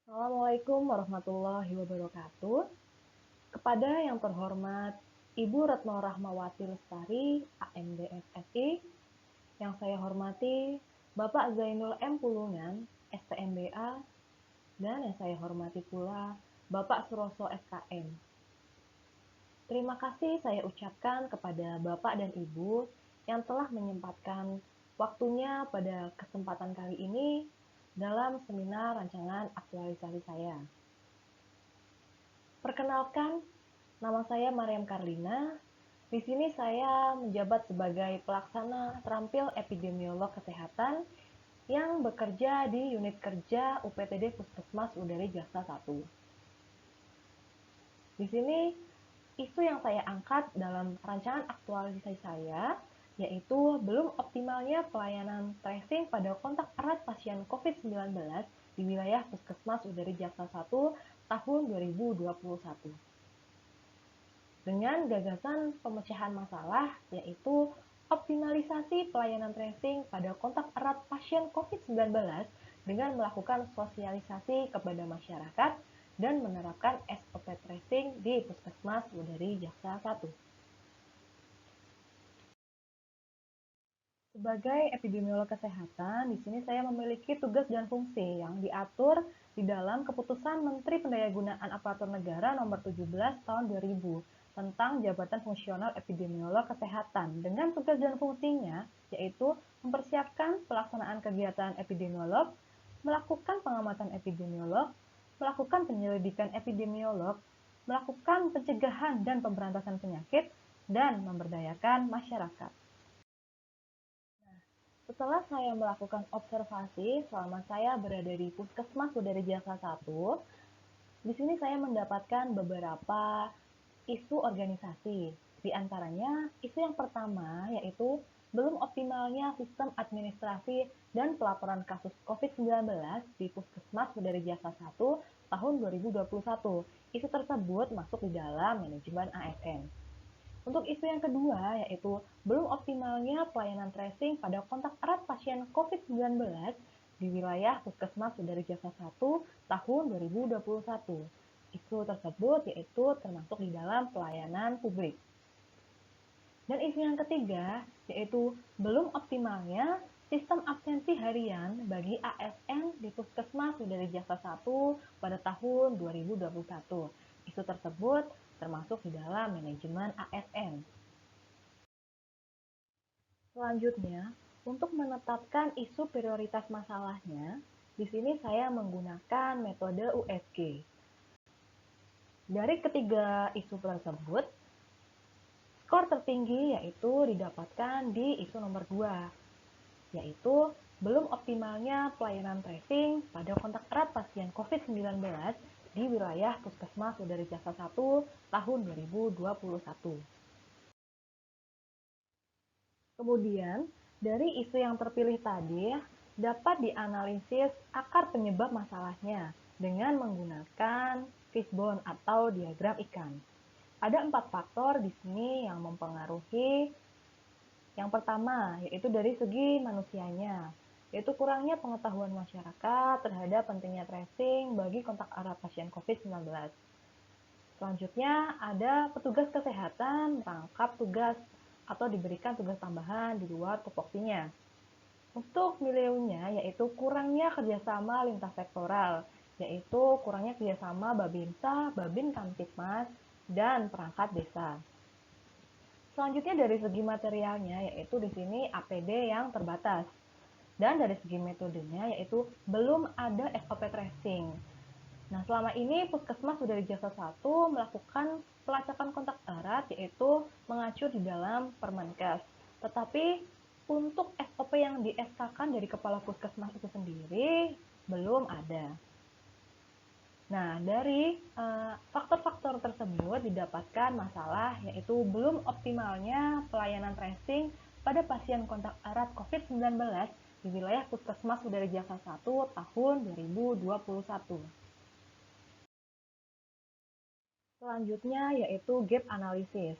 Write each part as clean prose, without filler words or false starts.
Assalamualaikum warahmatullahi wabarakatuh. Kepada yang terhormat Ibu Retno Rahmawati Lestari, AMD FSI, yang saya hormati Bapak Zainul M. Pulungan, STMBA, dan yang saya hormati pula Bapak Suroso SKM. Terima kasih saya ucapkan kepada Bapak dan Ibu yang telah menyempatkan waktunya pada kesempatan kali ini dalam seminar rancangan aktualisasi saya. Perkenalkan, nama saya Mariam Karlina. Di sini saya menjabat sebagai pelaksana terampil epidemiolog kesehatan yang bekerja di unit kerja UPTD Puskesmas Udari Jaksa 1. Di sini isu yang saya angkat dalam rancangan aktualisasi saya yaitu belum optimalnya pelayanan tracing pada kontak erat pasien COVID-19 di wilayah Puskesmas Udari Jaksa 1 tahun 2021. Dengan gagasan pemecahan masalah yaitu optimalisasi pelayanan tracing pada kontak erat pasien COVID-19 dengan melakukan sosialisasi kepada masyarakat dan menerapkan SOP tracing di Puskesmas Udari Jaksa 1. Sebagai epidemiolog kesehatan, di sini saya memiliki tugas dan fungsi yang diatur di dalam Keputusan Menteri Pendayagunaan Aparatur Negara Nomor 17 Tahun 2000 tentang Jabatan Fungsional Epidemiolog Kesehatan dengan tugas dan fungsinya yaitu mempersiapkan pelaksanaan kegiatan epidemiolog, melakukan pengamatan epidemiolog, melakukan penyelidikan epidemiolog, melakukan pencegahan dan pemberantasan penyakit, dan memberdayakan masyarakat. Setelah saya melakukan observasi selama saya berada di Puskesmas Udari Jaksa 1, di sini saya mendapatkan beberapa isu organisasi. Di antaranya, isu yang pertama yaitu belum optimalnya sistem administrasi dan pelaporan kasus COVID-19 di Puskesmas Udari Jaksa 1 tahun 2021. Isu tersebut masuk di dalam manajemen ASN. Untuk isu yang kedua, yaitu belum optimalnya pelayanan tracing pada kontak erat pasien COVID-19 di wilayah Puskesmas Udari Jaksa 1 tahun 2021. Isu tersebut yaitu termasuk di dalam pelayanan publik. Dan isu yang ketiga, yaitu belum optimalnya sistem absensi harian bagi ASN di Puskesmas Udari Jaksa 1 pada tahun 2021. Isu tersebut termasuk di dalam manajemen ASN. Selanjutnya, untuk menetapkan isu prioritas masalahnya, di sini saya menggunakan metode USG. Dari ketiga isu tersebut, skor tertinggi yaitu didapatkan di isu nomor 2, yaitu belum optimalnya pelayanan tracing pada kontak erat pasien COVID-19 di wilayah Puskesmas Udari Jaksa 1 tahun 2021. Kemudian, dari isu yang terpilih tadi, dapat dianalisis akar penyebab masalahnya dengan menggunakan fishbone atau diagram ikan. Ada 4 faktor di sini yang mempengaruhi. Yang pertama, yaitu dari segi manusianya, yaitu kurangnya pengetahuan masyarakat terhadap pentingnya tracing bagi kontak erat pasien COVID-19. Selanjutnya, ada petugas kesehatan merangkap tugas atau diberikan tugas tambahan di luar tupoksinya. Untuk nilainya, yaitu kurangnya kerjasama lintas sektoral, yaitu kurangnya kerjasama Babinsa, Babin Kamtipmas, dan perangkat desa. Selanjutnya dari segi materialnya, yaitu di sini APD yang terbatas. Dan dari segi metodenya, yaitu belum ada SOP tracing. Nah, selama ini Puskesmas Udari Jaksa 1 melakukan pelacakan kontak erat, yaitu mengacu di dalam Permenkes. Tetapi untuk SOP yang di-SK-kan dari Kepala Puskesmas itu sendiri belum ada. Nah, dari faktor-faktor tersebut didapatkan masalah yaitu belum optimalnya pelayanan tracing pada pasien kontak erat COVID-19 di wilayah Puskesmas Udari Jaksa 1 tahun 2021. Selanjutnya yaitu gap analysis.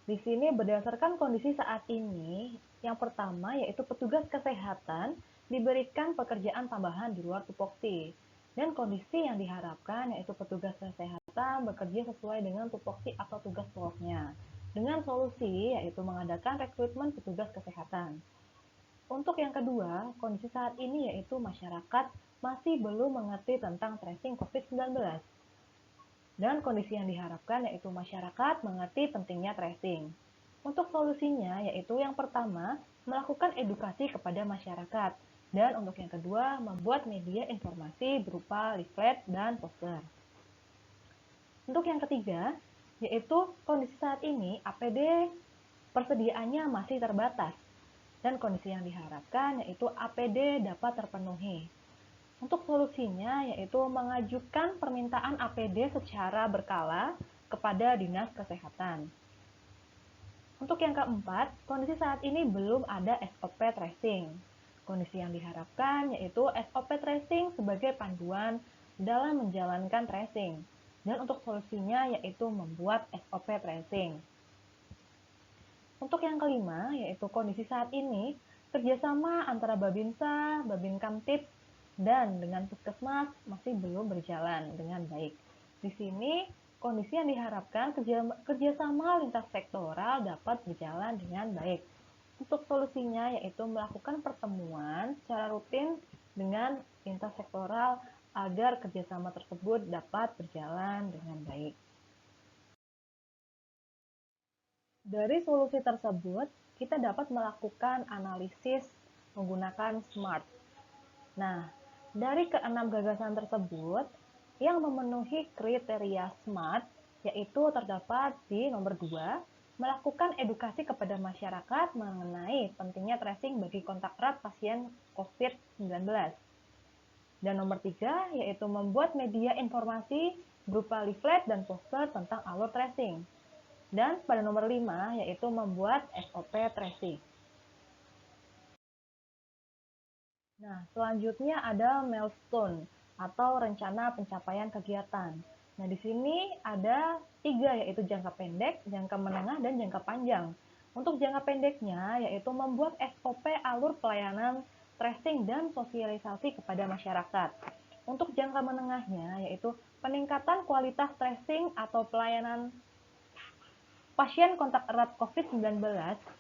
Di sini berdasarkan kondisi saat ini, yang pertama yaitu petugas kesehatan diberikan pekerjaan tambahan di luar tupoksi. Dan kondisi yang diharapkan yaitu petugas kesehatan bekerja sesuai dengan tupoksi atau tugas pokoknya. Dengan solusi yaitu mengadakan rekrutmen petugas kesehatan. Untuk yang kedua, kondisi saat ini yaitu masyarakat masih belum mengerti tentang tracing COVID-19. Dan kondisi yang diharapkan yaitu masyarakat mengerti pentingnya tracing. Untuk solusinya yaitu yang pertama, melakukan edukasi kepada masyarakat. Dan untuk yang kedua, membuat media informasi berupa leaflet dan poster. Untuk yang ketiga, yaitu kondisi saat ini APD persediaannya masih terbatas. Dan kondisi yang diharapkan yaitu APD dapat terpenuhi. Untuk solusinya yaitu mengajukan permintaan APD secara berkala kepada Dinas Kesehatan. Untuk yang keempat, kondisi saat ini belum ada SOP tracing. Kondisi yang diharapkan yaitu SOP tracing sebagai panduan dalam menjalankan tracing. Dan untuk solusinya yaitu membuat SOP tracing. Untuk yang kelima, yaitu kondisi saat ini, kerjasama antara Babinsa, Babinkamtib, dan dengan Puskesmas masih belum berjalan dengan baik. Di sini, kondisi yang diharapkan kerjasama lintas sektoral dapat berjalan dengan baik. Untuk solusinya yaitu melakukan pertemuan secara rutin dengan lintas sektoral agar kerjasama tersebut dapat berjalan dengan baik. Dari solusi tersebut, kita dapat melakukan analisis menggunakan SMART. Nah, dari keenam gagasan tersebut, yang memenuhi kriteria SMART, yaitu terdapat di nomor 2, melakukan edukasi kepada masyarakat mengenai pentingnya tracing bagi kontak erat pasien COVID-19. Dan nomor 3, yaitu membuat media informasi berupa leaflet dan poster tentang alur tracing. Dan pada nomor 5, yaitu membuat SOP tracing. Nah, selanjutnya ada milestone atau rencana pencapaian kegiatan. Nah, di sini ada 3, yaitu jangka pendek, jangka menengah, dan jangka panjang. Untuk jangka pendeknya, yaitu membuat SOP alur pelayanan tracing dan sosialisasi kepada masyarakat. Untuk jangka menengahnya, yaitu peningkatan kualitas tracing atau pelayanan pasien kontak erat COVID-19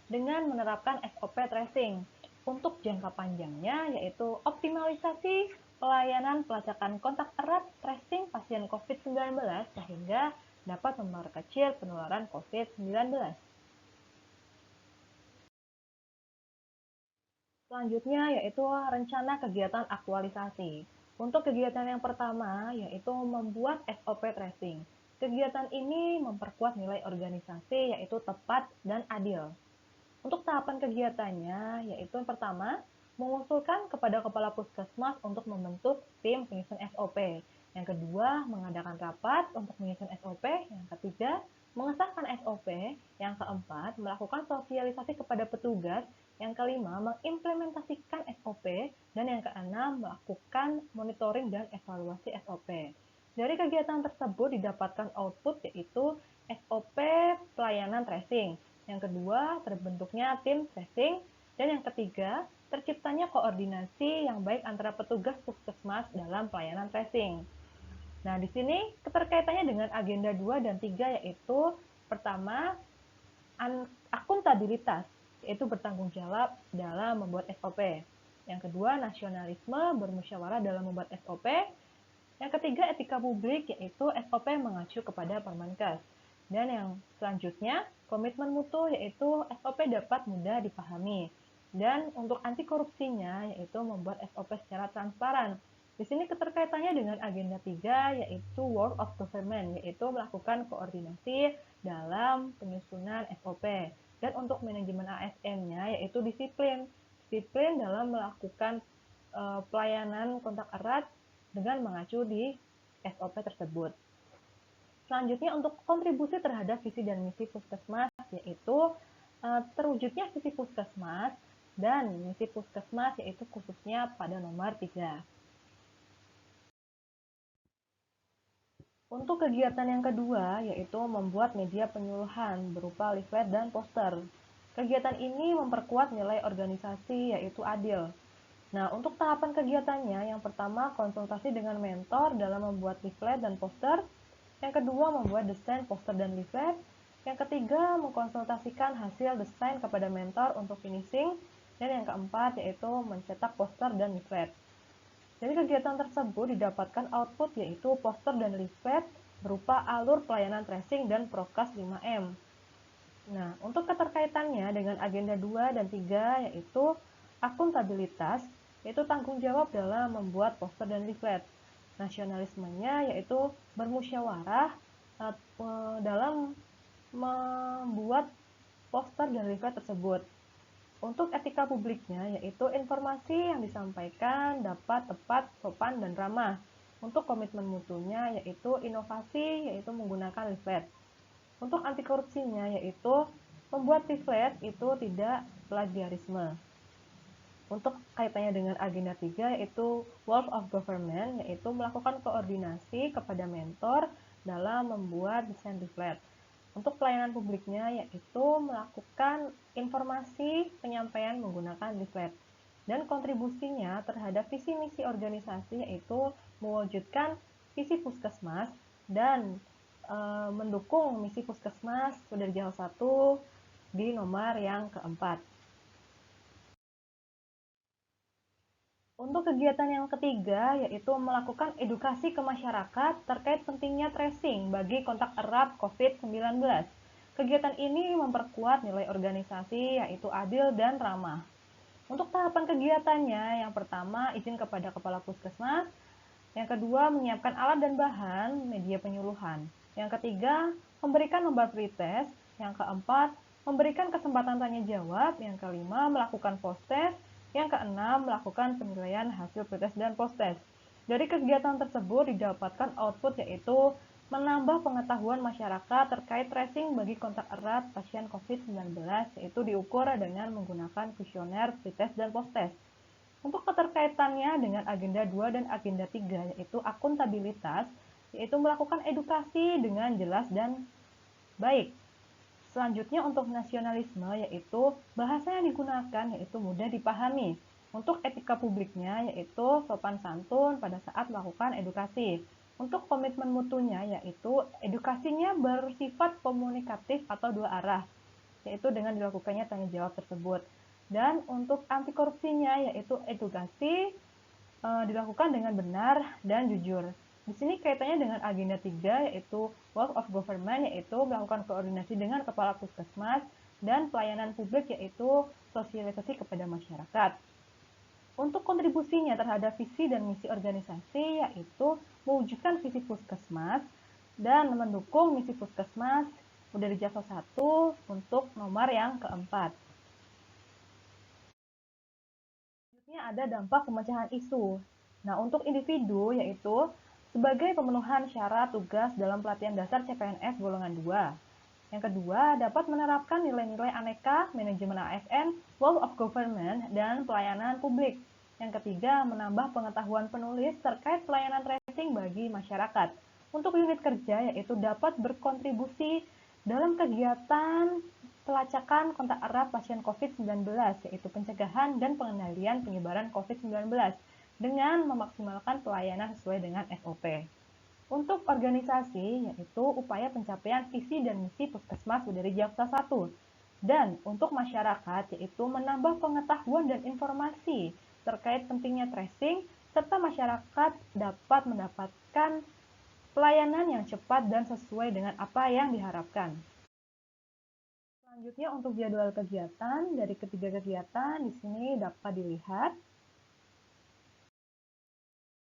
dengan menerapkan SOP tracing. Untuk jangka panjangnya yaitu optimalisasi pelayanan pelacakan kontak erat tracing pasien COVID-19 sehingga dapat memperkecil penularan COVID-19. Selanjutnya yaitu rencana kegiatan aktualisasi. Untuk kegiatan yang pertama yaitu membuat SOP tracing. Kegiatan ini memperkuat nilai organisasi yaitu tepat dan adil. Untuk tahapan kegiatannya, yaitu yang pertama, mengusulkan kepada Kepala Puskesmas untuk membentuk tim penyusun SOP. Yang kedua, mengadakan rapat untuk menyusun SOP. Yang ketiga, mengesahkan SOP. Yang keempat, melakukan sosialisasi kepada petugas. Yang kelima, mengimplementasikan SOP. Dan yang keenam, melakukan monitoring dan evaluasi SOP. Dari kegiatan tersebut didapatkan output yaitu SOP pelayanan tracing. Yang kedua, terbentuknya tim tracing. Dan yang ketiga, terciptanya koordinasi yang baik antara petugas puskesmas dalam pelayanan tracing. Nah, di sini keterkaitannya dengan agenda 2 dan 3 yaitu pertama, akuntabilitas, yaitu bertanggung jawab dalam membuat SOP. Yang kedua, nasionalisme, bermusyawarah dalam membuat SOP. Yang ketiga, etika publik, yaitu SOP mengacu kepada Permenkes. Dan yang selanjutnya, komitmen mutu, yaitu SOP dapat mudah dipahami. Dan untuk anti korupsinya, yaitu membuat SOP secara transparan. Di sini keterkaitannya dengan agenda 3, yaitu Work of Government, yaitu melakukan koordinasi dalam penyusunan SOP. Dan untuk manajemen ASN-nya, yaitu disiplin. Disiplin dalam melakukan pelayanan kontak erat dengan mengacu di SOP tersebut. Selanjutnya untuk kontribusi terhadap visi dan misi puskesmas yaitu terwujudnya visi puskesmas dan misi puskesmas yaitu khususnya pada nomor 3. Untuk kegiatan yang kedua yaitu membuat media penyuluhan berupa leaflet dan poster. Kegiatan ini memperkuat nilai organisasi yaitu adil. Nah, untuk tahapan kegiatannya, yang pertama konsultasi dengan mentor dalam membuat leaflet dan poster, yang kedua membuat desain poster dan leaflet, yang ketiga mengkonsultasikan hasil desain kepada mentor untuk finishing, dan yang keempat yaitu mencetak poster dan leaflet. Dari kegiatan tersebut didapatkan output yaitu poster dan leaflet berupa alur pelayanan tracing dan Prokes 5M. Nah, untuk keterkaitannya dengan agenda 2 dan 3 yaitu akuntabilitas, yaitu tanggung jawab dalam membuat poster dan leaflet. Nasionalismenya yaitu bermusyawarah dalam membuat poster dan leaflet tersebut. Untuk etika publiknya yaitu informasi yang disampaikan dapat tepat, sopan, dan ramah. Untuk komitmen mutunya yaitu inovasi yaitu menggunakan leaflet. Untuk anti korupsinya yaitu membuat leaflet itu tidak plagiarisme. Untuk kaitannya dengan agenda 3 yaitu World of Government, yaitu melakukan koordinasi kepada mentor dalam membuat desain leaflet. Untuk pelayanan publiknya yaitu melakukan informasi penyampaian menggunakan leaflet. Dan kontribusinya terhadap visi misi organisasi yaitu mewujudkan visi puskesmas dan mendukung misi puskesmas dari Jawa 1 di nomor yang keempat. Untuk kegiatan yang ketiga, yaitu melakukan edukasi ke masyarakat terkait pentingnya tracing bagi kontak erat COVID-19. Kegiatan ini memperkuat nilai organisasi, yaitu adil dan ramah. Untuk tahapan kegiatannya, yang pertama izin kepada Kepala Puskesmas, yang kedua menyiapkan alat dan bahan media penyuluhan, yang ketiga memberikan lembar pretest, yang keempat memberikan kesempatan tanya jawab, yang kelima melakukan post-test, yang keenam melakukan penilaian hasil pretest dan post-test. Dari kegiatan tersebut didapatkan output yaitu menambah pengetahuan masyarakat terkait tracing bagi kontak erat pasien COVID-19, yaitu diukur dengan menggunakan kuesioner, pretest, dan post-test. Untuk keterkaitannya dengan agenda 2 dan agenda 3 yaitu akuntabilitas, yaitu melakukan edukasi dengan jelas dan baik. Selanjutnya untuk nasionalisme yaitu bahasa yang digunakan yaitu mudah dipahami. Untuk etika publiknya yaitu sopan santun pada saat melakukan edukasi. Untuk komitmen mutunya yaitu edukasinya bersifat komunikatif atau dua arah, yaitu dengan dilakukannya tanya jawab tersebut. Dan untuk anti korupsinya yaitu edukasi dilakukan dengan benar dan jujur. Di sini kaitannya dengan agenda 3 yaitu Work of Government, yaitu melakukan koordinasi dengan kepala puskesmas dan pelayanan publik yaitu sosialisasi kepada masyarakat. Untuk kontribusinya terhadap visi dan misi organisasi yaitu mewujudkan visi puskesmas dan mendukung misi puskesmas dari Jaksa 1 untuk nomor yang keempat. Selanjutnya ada dampak pemecahan isu. Nah, untuk individu yaitu sebagai pemenuhan syarat tugas dalam pelatihan dasar CPNS golongan 2. Yang kedua, dapat menerapkan nilai-nilai aneka, manajemen ASN, World of Government, dan pelayanan publik. Yang ketiga, menambah pengetahuan penulis terkait pelayanan tracing bagi masyarakat. Untuk unit kerja yaitu dapat berkontribusi dalam kegiatan pelacakan kontak erat pasien COVID-19, yaitu pencegahan dan pengendalian penyebaran COVID-19 dengan memaksimalkan pelayanan sesuai dengan SOP. Untuk organisasi, yaitu upaya pencapaian visi dan misi puskesmas dari Jaksa 1. Dan untuk masyarakat, yaitu menambah pengetahuan dan informasi terkait pentingnya tracing, serta masyarakat dapat mendapatkan pelayanan yang cepat dan sesuai dengan apa yang diharapkan. Selanjutnya untuk jadwal kegiatan, dari ketiga kegiatan di sini dapat dilihat.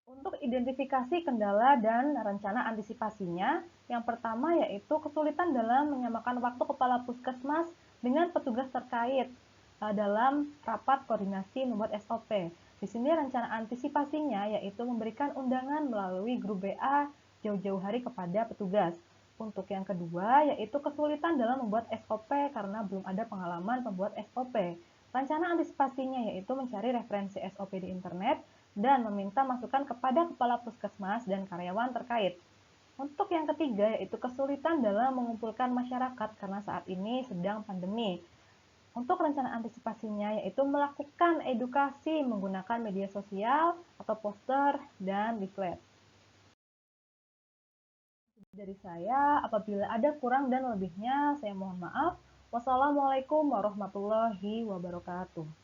Untuk identifikasi kendala dan rencana antisipasinya, yang pertama yaitu kesulitan dalam menyamakan waktu kepala puskesmas dengan petugas terkait dalam rapat koordinasi membuat SOP. Di sini rencana antisipasinya yaitu memberikan undangan melalui grup WA jauh-jauh hari kepada petugas. Untuk yang kedua yaitu kesulitan dalam membuat SOP karena belum ada pengalaman membuat SOP. Rencana antisipasinya yaitu mencari referensi SOP di internet dan meminta masukan kepada kepala puskesmas dan karyawan terkait. Untuk yang ketiga yaitu kesulitan dalam mengumpulkan masyarakat karena saat ini sedang pandemi. Untuk rencana antisipasinya yaitu melakukan edukasi menggunakan media sosial atau poster dan leaflet. Dari saya, apabila ada kurang dan lebihnya, saya mohon maaf. Wassalamualaikum warahmatullahi wabarakatuh.